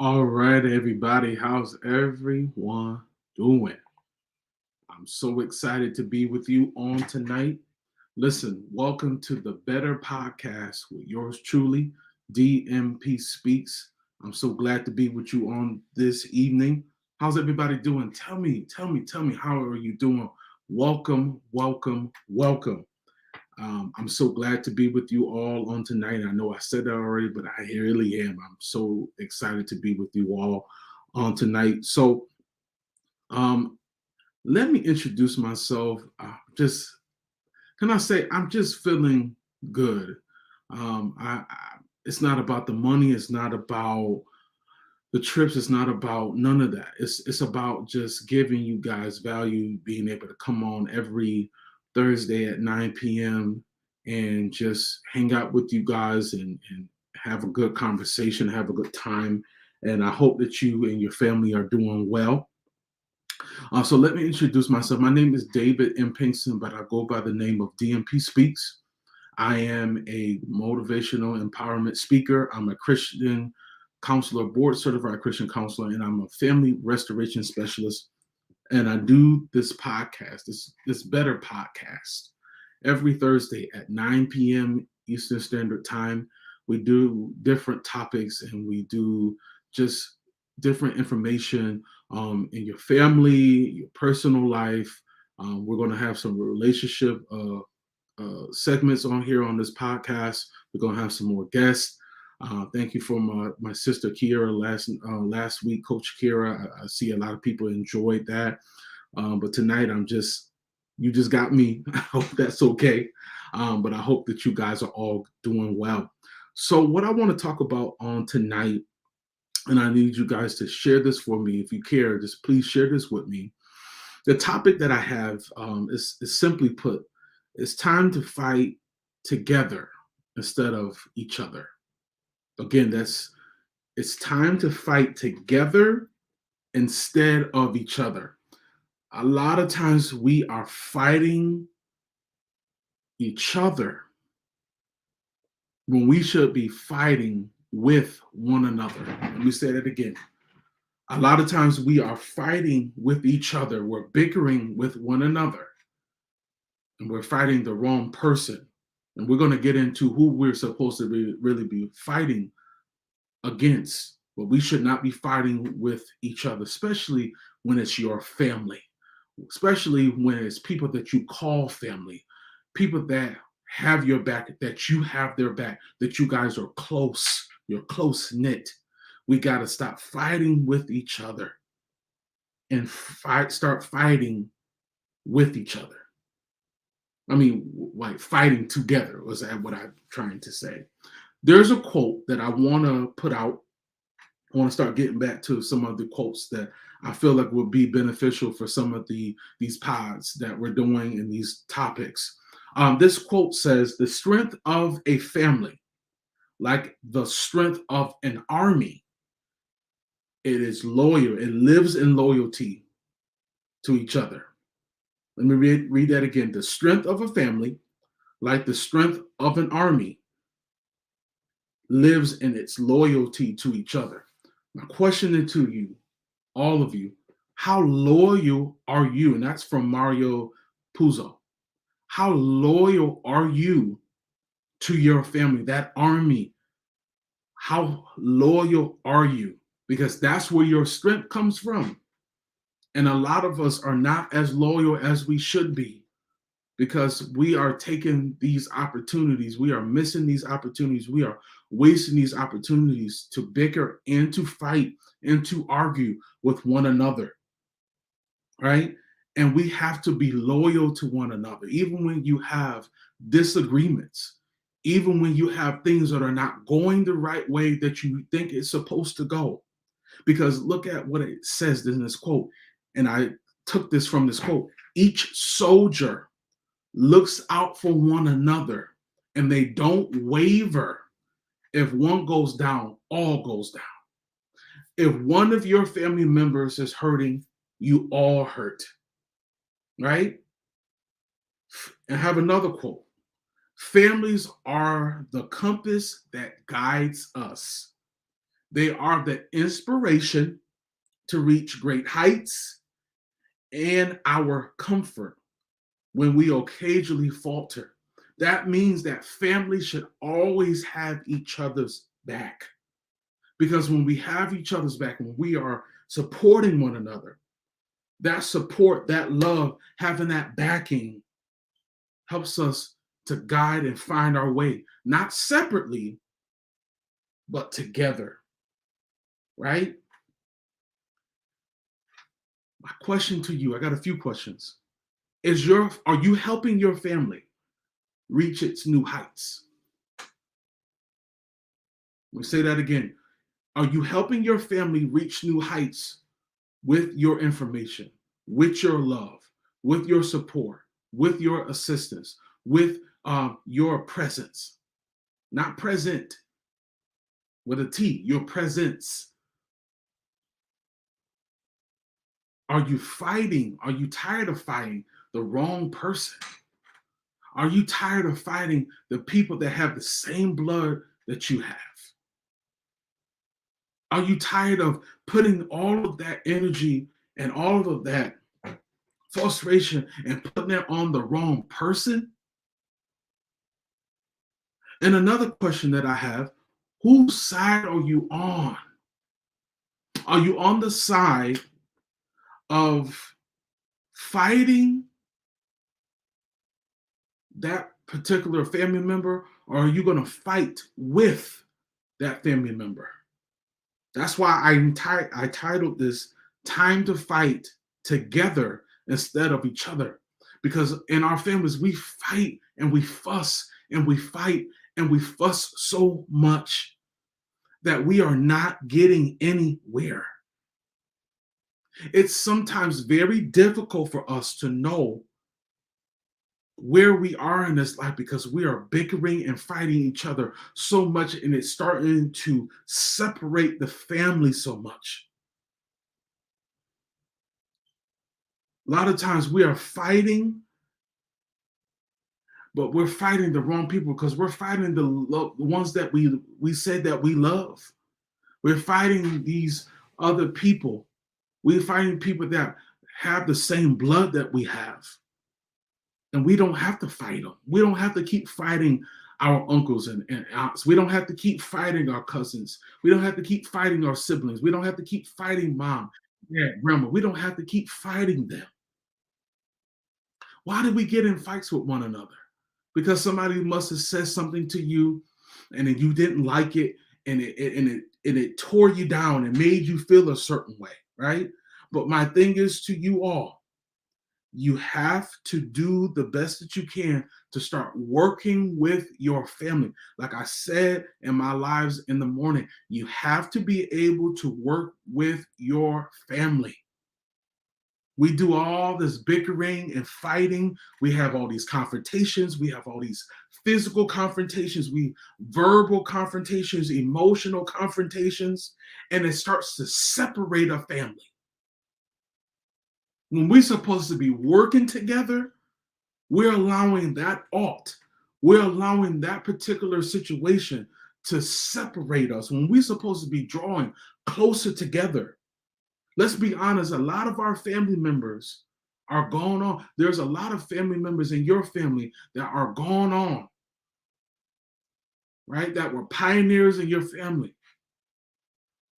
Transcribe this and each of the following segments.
All right, everybody. How's everyone doing? I'm so excited to be with you on tonight. Listen, welcome to the Better Podcast with yours truly, DMP Speaks. I'm so glad to be with you on this evening. How's everybody doing? Tell me, how are you doing? Welcome, welcome, welcome. I'm so glad to be with you all on tonight. I know I said that already, but I really am. I'm so excited to be with you all on tonight. Um, Let me introduce myself. Just can I say I'm just feeling good. It's not about the money. It's not about the trips. It's not about none of that. It's about just giving you guys value, being able to come on every Thursday at 9 p.m. and just hang out with you guys and have a good conversation, have a good time. And I hope that you and your family are doing well. So let me introduce myself. My name is David M. Pinkston, but I go by the name of DMP Speaks. I am a motivational empowerment speaker. I'm a Christian counselor, board certified Christian counselor, and I'm a family restoration specialist. And I do this podcast, this better podcast, every Thursday at 9 p.m. Eastern Standard Time. We do different topics and we do just different information in your family, your personal life. We're going to have some relationship segments on here on this podcast. We're gonna have some more guests. Thank you for my sister Kira last week, Coach Kira. I see a lot of people enjoyed that, but tonight you just got me. I hope that's okay, but I hope that you guys are all doing well. So what I want to talk about on tonight, and I need you guys to share this for me if you care. Just please share this with me. The topic that I have is simply put, it's time to fight together instead of each other. Again, it's time to fight together instead of each other. A lot of times we are fighting each other when we should be fighting with one another. Let me say that again. A lot of times we are fighting with each other. We're bickering with one another and we're fighting the wrong person. And we're going to get into who we're supposed to really be fighting against. But we should not be fighting with each other, especially when it's your family, especially when it's people that you call family, people that have your back, that you have their back, that you guys are close, you're close knit. We got to stop fighting with each other and start fighting with each other. I mean, like fighting together, was that what I'm trying to say? There's a quote that I want to put out. I want to start getting back to some of the quotes that I feel like will be beneficial for some of these pods that we're doing in these topics. This quote says, "The strength of a family, like the strength of an army, it is loyal. It lives in loyalty to each other." Let me read that again. The strength of a family, like the strength of an army, lives in its loyalty to each other. My question to you, all of you, how loyal are you? And that's from Mario Puzo. How loyal are you to your family, that army? How loyal are you? Because that's where your strength comes from. And a lot of us are not as loyal as we should be because we are taking these opportunities. We are missing these opportunities. We are wasting these opportunities to bicker and to fight and to argue with one another, right? And we have to be loyal to one another, even when you have disagreements, even when you have things that are not going the right way that you think it's supposed to go. Because look at what it says in this quote. And I took this from this quote. Each soldier looks out for one another and they don't waver. If one goes down, all goes down. If one of your family members is hurting, you all hurt, right? And have another quote. Families are the compass that guides us. They are the inspiration to reach great heights and our comfort when we occasionally falter. That means that family should always have each other's back. Because when we have each other's back, when we are supporting one another, that support, that love, having that backing helps us to guide and find our way, not separately, but together, right? My question to you, I got a few questions. Are you helping your family reach its new heights? Let me say that again. Are you helping your family reach new heights with your information, with your love, with your support, with your assistance, with your presence? Not present with a T, your presence. Are you fighting? Are you tired of fighting the wrong person? Are you tired of fighting the people that have the same blood that you have? Are you tired of putting all of that energy and all of that frustration and putting it on the wrong person? And another question that I have, whose side are you on? Are you on the side of fighting that particular family member, or are you going to fight with that family member? That's why I titled this Time to Fight Together instead of each other. Because in our families, we fight and we fuss and we fight and we fuss so much that we are not getting anywhere. It's sometimes very difficult for us to know where we are in this life because we are bickering and fighting each other so much, and it's starting to separate the family so much. A lot of times we are fighting, but we're fighting the wrong people because we're fighting the ones that we said that we love. We're fighting these other people. We're fighting people that have the same blood that we have. And we don't have to fight them. We don't have to keep fighting our uncles and aunts. We don't have to keep fighting our cousins. We don't have to keep fighting our siblings. We don't have to keep fighting mom, dad, grandma. We don't have to keep fighting them. Why did we get in fights with one another? Because somebody must have said something to you and then you didn't like it, and it tore you down and made you feel a certain way, right? But my thing is to you all, you have to do the best that you can to start working with your family. Like I said in my lives in the morning, you have to be able to work with your family. We do all this bickering and fighting. We have all these confrontations. We have all these physical confrontations, we verbal confrontations, emotional confrontations, and it starts to separate a family. When we're supposed to be working together, we're allowing that we're allowing that particular situation to separate us when we're supposed to be drawing closer together. Let's be honest, a lot of our family members are gone on. There's a lot of family members in your family that are gone on, right? That were pioneers in your family.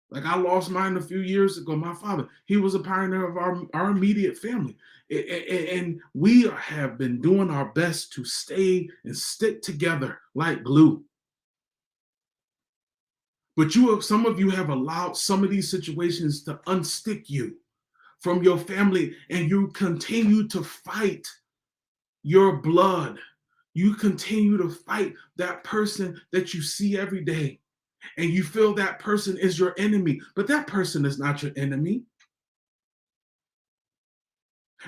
Like I lost mine a few years ago. My father, he was a pioneer of our immediate family. And we have been doing our best to stay and stick together like glue. But some of you have allowed some of these situations to unstick you from your family, and you continue to fight your blood. You continue to fight that person that you see every day, and you feel that person is your enemy, but that person is not your enemy.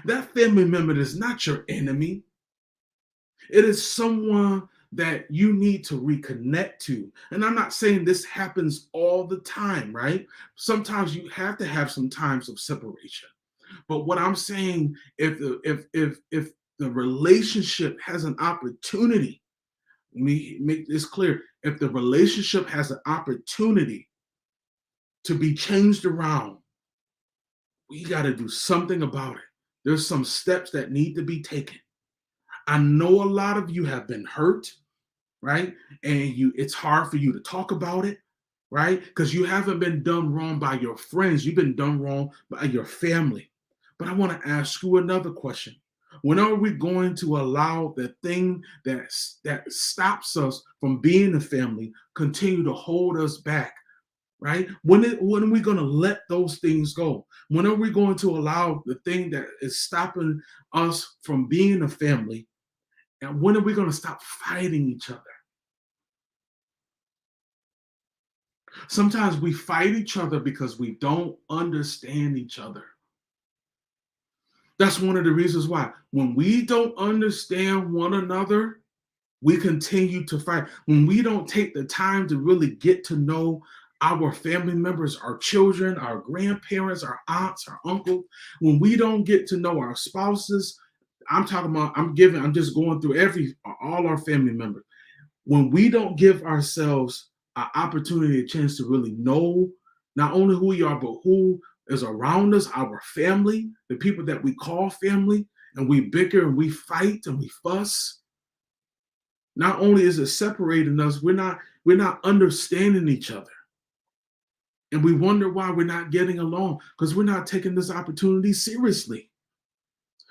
That family member is not your enemy. It is someone that you need to reconnect to. And I'm not saying this happens all the time, right? Sometimes you have to have some times of separation. But what I'm saying, if the relationship has an opportunity, let me make this clear. If the relationship has an opportunity to be changed around, we got to do something about it. There's some steps that need to be taken. I know a lot of you have been hurt, right? And it's hard for you to talk about it, right? Because you haven't been done wrong by your friends, you've been done wrong by your family. But I want to ask you another question. When are we going to allow the thing that stops us from being a family continue to hold us back? Right? When are we going to let those things go? When are we going to allow the thing that is stopping us from being a family? And when are we going to stop fighting each other? Sometimes we fight each other because we don't understand each other. That's one of the reasons why. When we don't understand one another, we continue to fight. When we don't take the time to really get to know our family members, our children, our grandparents, our aunts, our uncles, when we don't get to know our spouses, I'm just going through all our family members. When we don't give ourselves an opportunity, a chance to really know not only who we are, but who is around us, our family, the people that we call family, and we bicker and we fight and we fuss. Not only is it separating us, we're not understanding each other. And we wonder why we're not getting along because we're not taking this opportunity seriously.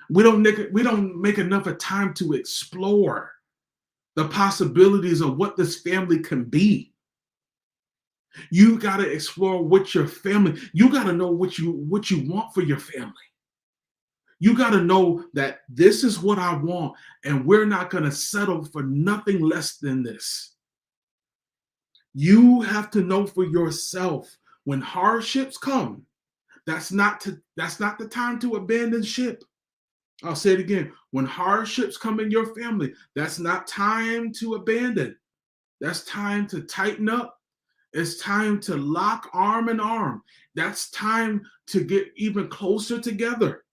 We don't make enough of time to explore the possibilities of what this family can be. You got to explore what your family, you got to know what you want for your family. You got to know that this is what I want, and we're not going to settle for nothing less than this. You have to know for yourself when hardships come, that's not the time to abandon ship. I'll say it again. When hardships come in your family, that's not time to abandon. That's time to tighten up. It's time to lock arm in arm. That's time to get even closer together.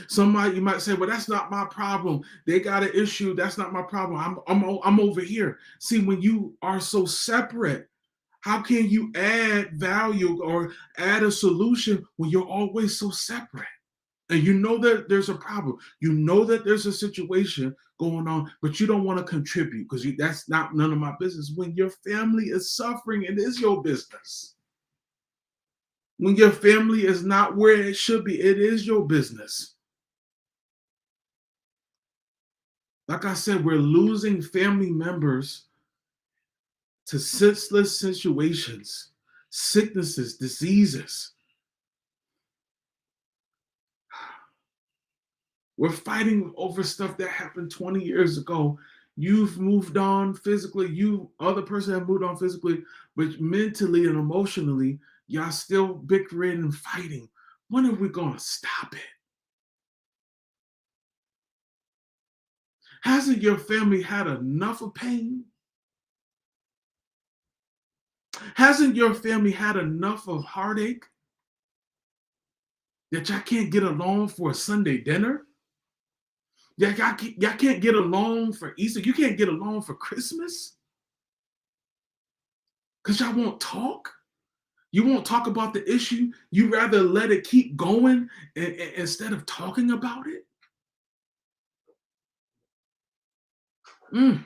Somebody, you might say, well, that's not my problem. They got an issue. That's not my problem. I'm over here. See, when you are so separate, how can you add value or add a solution when you're always so separate? And you know that there's a problem. You know that there's a situation going on, but you don't want to contribute because that's not none of my business. When your family is suffering, it is your business. When your family is not where it should be, it is your business. Like I said, we're losing family members to senseless situations, sicknesses, diseases. We're fighting over stuff that happened 20 years ago. You've moved on physically, other person have moved on physically, but mentally and emotionally, y'all still bickering and fighting. When are we gonna stop it? Hasn't your family had enough of pain? Hasn't your family had enough of heartache that y'all can't get along for a Sunday dinner? Y'all can't get along for Easter. You can't get along for Christmas because y'all won't talk. You won't talk about the issue. You rather let it keep going instead of talking about it. Mm.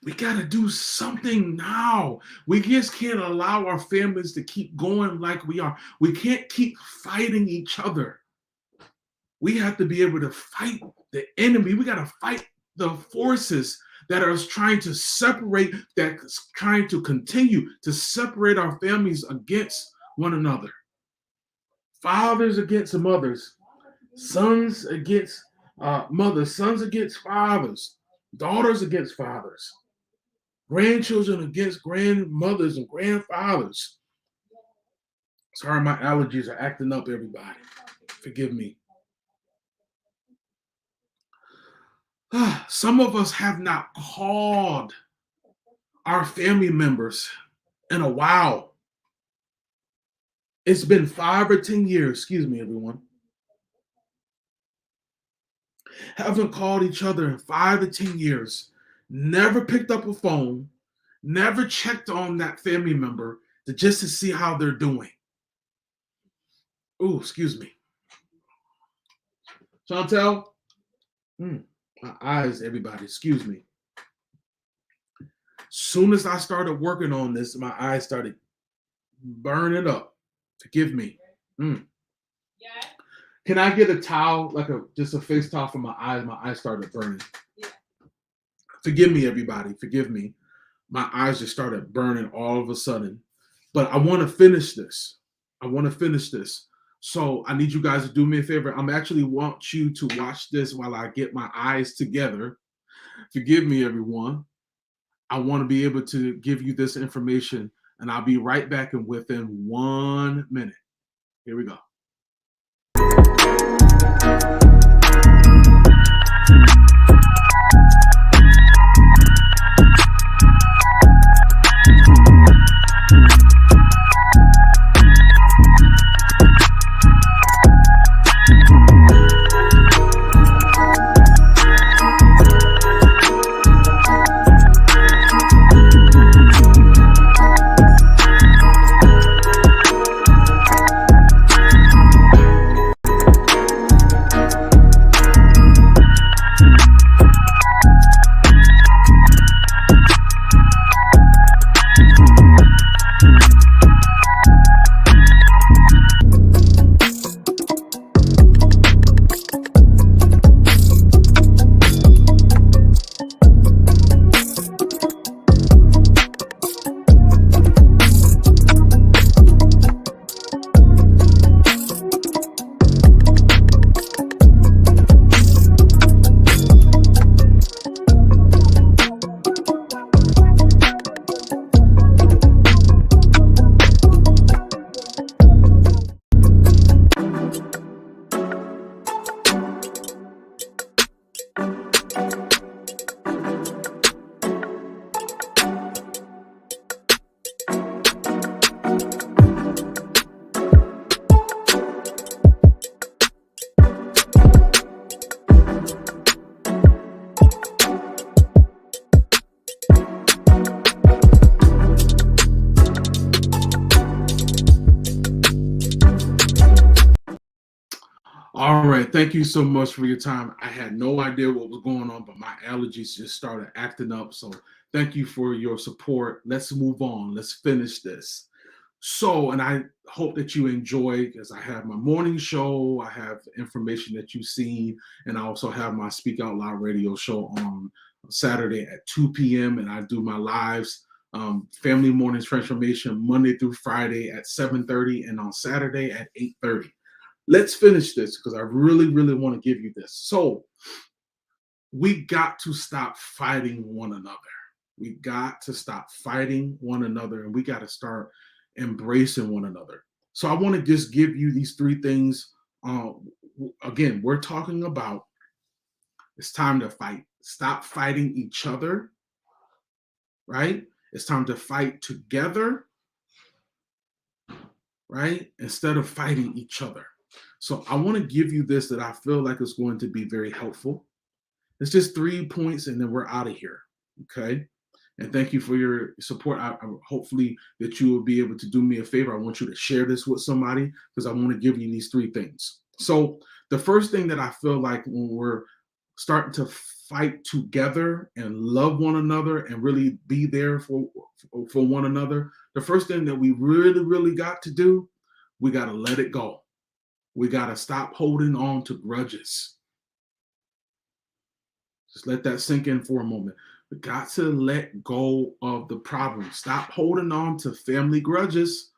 We got to do something now. We just can't allow our families to keep going like we are. We can't keep fighting each other. We have to be able to fight the enemy. We got to fight the forces that are trying to separate, that's trying to continue to separate our families against one another. Fathers against mothers, sons against mothers, sons against fathers, daughters against fathers, grandchildren against grandmothers and grandfathers. Sorry, my allergies are acting up, everybody. Forgive me. Some of us have not called our family members in a while. It's been 5 or 10 years, excuse me, everyone. Haven't called each other in 5 to 10 years. Never picked up a phone, never checked on that family member just to see how they're doing. Oh, excuse me. Chantel? My eyes, everybody, excuse me. Soon as I started working on this, my eyes started burning up. Forgive me. Yeah. Can I get a towel, like just a face towel for my eyes? My eyes started burning. Yeah. Forgive me, everybody. Forgive me. My eyes just started burning all of a sudden. But I want to finish this. So I need you guys to do me a favor. I'm actually want you to watch this while I get my eyes together. Forgive me, everyone. I want to be able to give you this information, and I'll be right back in within 1 minute. Here we go. All right, thank you so much for your time. I had no idea what was going on, but my allergies just started acting up. So thank you for your support. Let's move on. Let's finish this. So, and I hope that you enjoy, because I have my morning show, I have information that you've seen, and I also have my Speak Out Loud radio show on Saturday at 2 p.m. And I do my lives, Family Mornings Transformation, Monday through Friday at 7:30 and on Saturday at 8:30. Let's finish this because I really, really want to give you this. So we got to stop fighting one another. We got to stop fighting one another, and we got to start embracing one another. So I want to just give you these three things. Again, we're talking about it's time to fight. Stop fighting each other, right? It's time to fight together, right? Instead of fighting each other. So I want to give you this that I feel like is going to be very helpful. It's just 3 points and then we're out of here. Okay. And thank you for your support. I hopefully that you will be able to do me a favor. I want you to share this with somebody because I want to give you these 3 things. So the first thing that I feel like when we're starting to fight together and love one another and really be there for one another, the first thing that we really, really got to do, we got to let it go. We got to stop holding on to grudges. Just let that sink in for a moment. We got to let go of the problem. Stop holding on to family grudges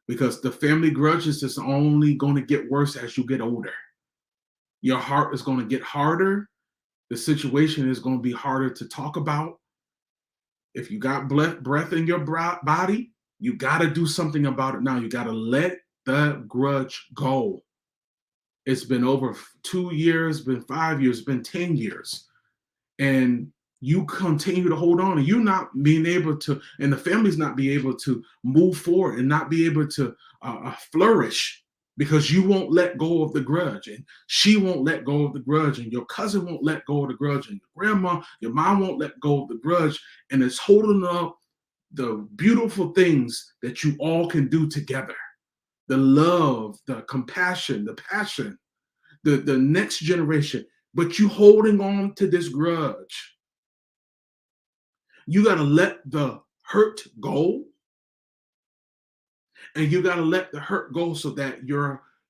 because the family grudges is only going to get worse as you get older. Your heart is going to get harder. The situation is going to be harder to talk about. If you got breath in your body, you got to do something about it now. You got to let the grudge go. It's been over 2 years, been 5 years, been 10 years. And you continue to hold on and you not being able to, and the family's not be able to move forward and not be able to flourish because you won't let go of the grudge and she won't let go of the grudge and your cousin won't let go of the grudge and your grandma, your mom won't let go of the grudge and it's holding up the beautiful things that you all can do together. The love, the compassion, the passion, the next generation. But you holding on to this grudge. You got to let the hurt go, and you got to let the hurt go so that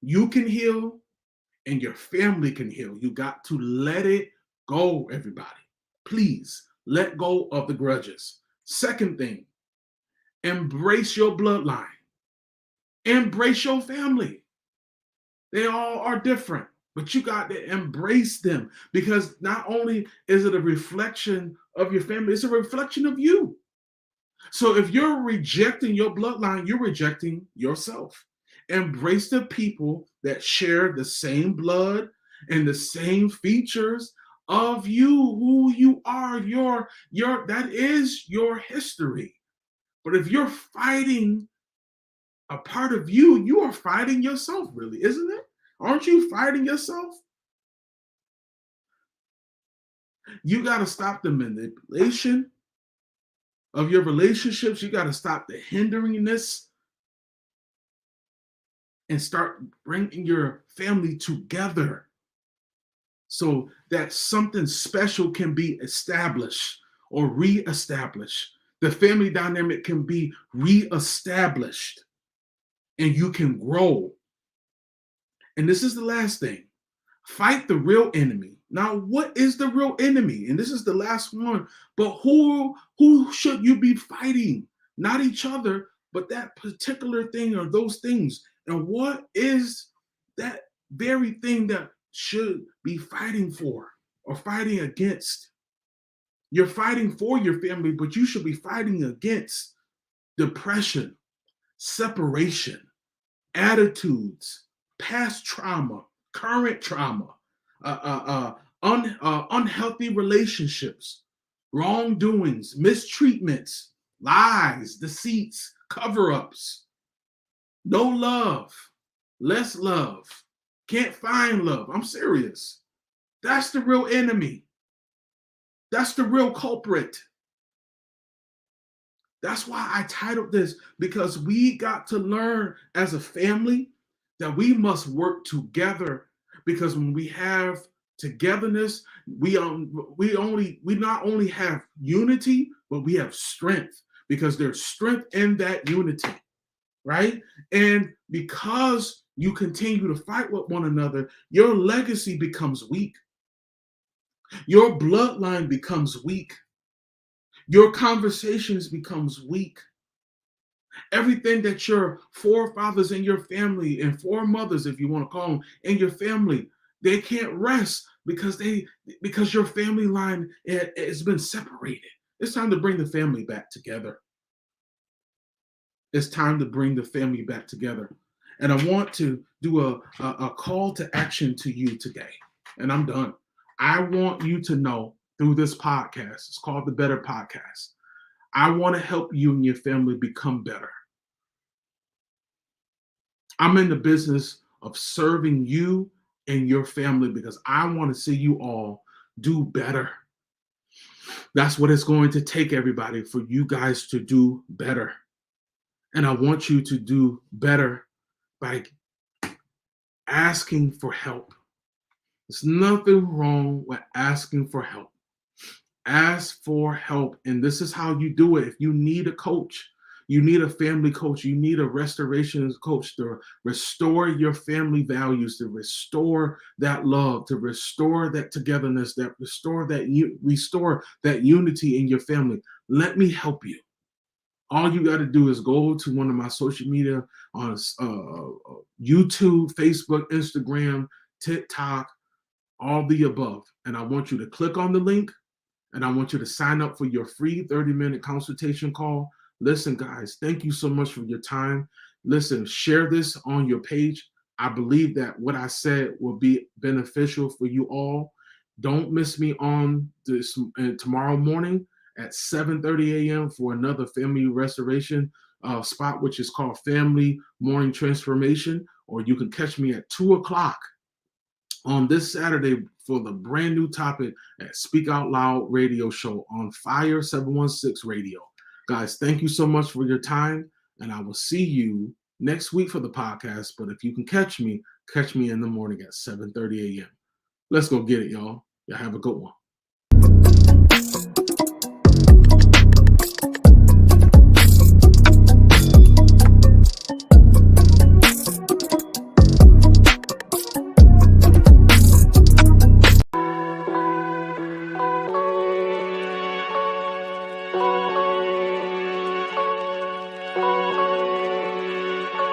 you can heal and your family can heal. You got to let it go, everybody. Please let go of the grudges. Second thing, embrace your bloodline. Embrace your family. They all are different, but you got to embrace them, because not only is it a reflection of your family, it's a reflection of you. So if you're rejecting your bloodline, you're rejecting yourself. Embrace the people that share the same blood and the same features of you, who you are. Your that is your history. But if you're fighting a part of you, you are fighting yourself, really, isn't it? Aren't you fighting yourself? You got to stop the manipulation of your relationships. You got to stop the hinderingness and start bringing your family together so that something special can be established or reestablished. The family dynamic can be reestablished and you can grow. And this is the last thing. Fight the real enemy. Now, what is the real enemy? And this is the last one. But who should you be fighting? Not each other, but that particular thing or those things. And what is that very thing that should be fighting for or fighting against? You're fighting for your family, but you should be fighting against depression, separation, attitudes, past trauma, current trauma, unhealthy relationships, wrongdoings, mistreatments, lies, deceits, cover-ups, no love, less love, can't find love. I'm serious. That's the real enemy. That's the real culprit. That's why I titled this, because we got to learn as a family that we must work together, because when we have togetherness, we not only have unity, but we have strength, because there's strength in that unity, right? And because you continue to fight with one another, your legacy becomes weak. Your bloodline becomes weak. Your conversations becomes weak. Everything that your forefathers in your family and foremothers, if you want to call them, in your family, they can't rest because your family line has been separated. It's time to bring the family back together. It's time to bring the family back together. And I want to do a call to action to you today. And I'm done. I want you to know through this podcast, it's called the Better Podcast. I want to help you and your family become better. I'm in the business of serving you and your family because I want to see you all do better. That's what it's going to take, everybody, for you guys to do better. And I want you to do better by asking for help. There's nothing wrong with asking for help. Ask for help. And this is how you do it. If you need a coach, you need a family coach, you need a restoration coach to restore your family values, to restore that love, to restore that togetherness, restore that unity in your family. Let me help you. All you got to do is go to one of my social media on YouTube, Facebook, Instagram, TikTok, all the above. And I want you to click on the link and I want you to sign up for your free 30-minute consultation call. Listen, guys, thank you so much for your time. Listen, share this on your page. I believe that what I said will be beneficial for you all. Don't miss me on this tomorrow morning at 7:30 a.m. for another family restoration spot, which is called Family Morning Transformation. Or you can catch me at 2 o'clock on this Saturday for the brand new topic at Speak Out Loud radio show on Fire 716 Radio. Guys, thank you so much for your time, and I will see you next week for the podcast. But if you can catch me in the morning at 7:30 a.m. Let's go get it, y'all. Y'all have a good one.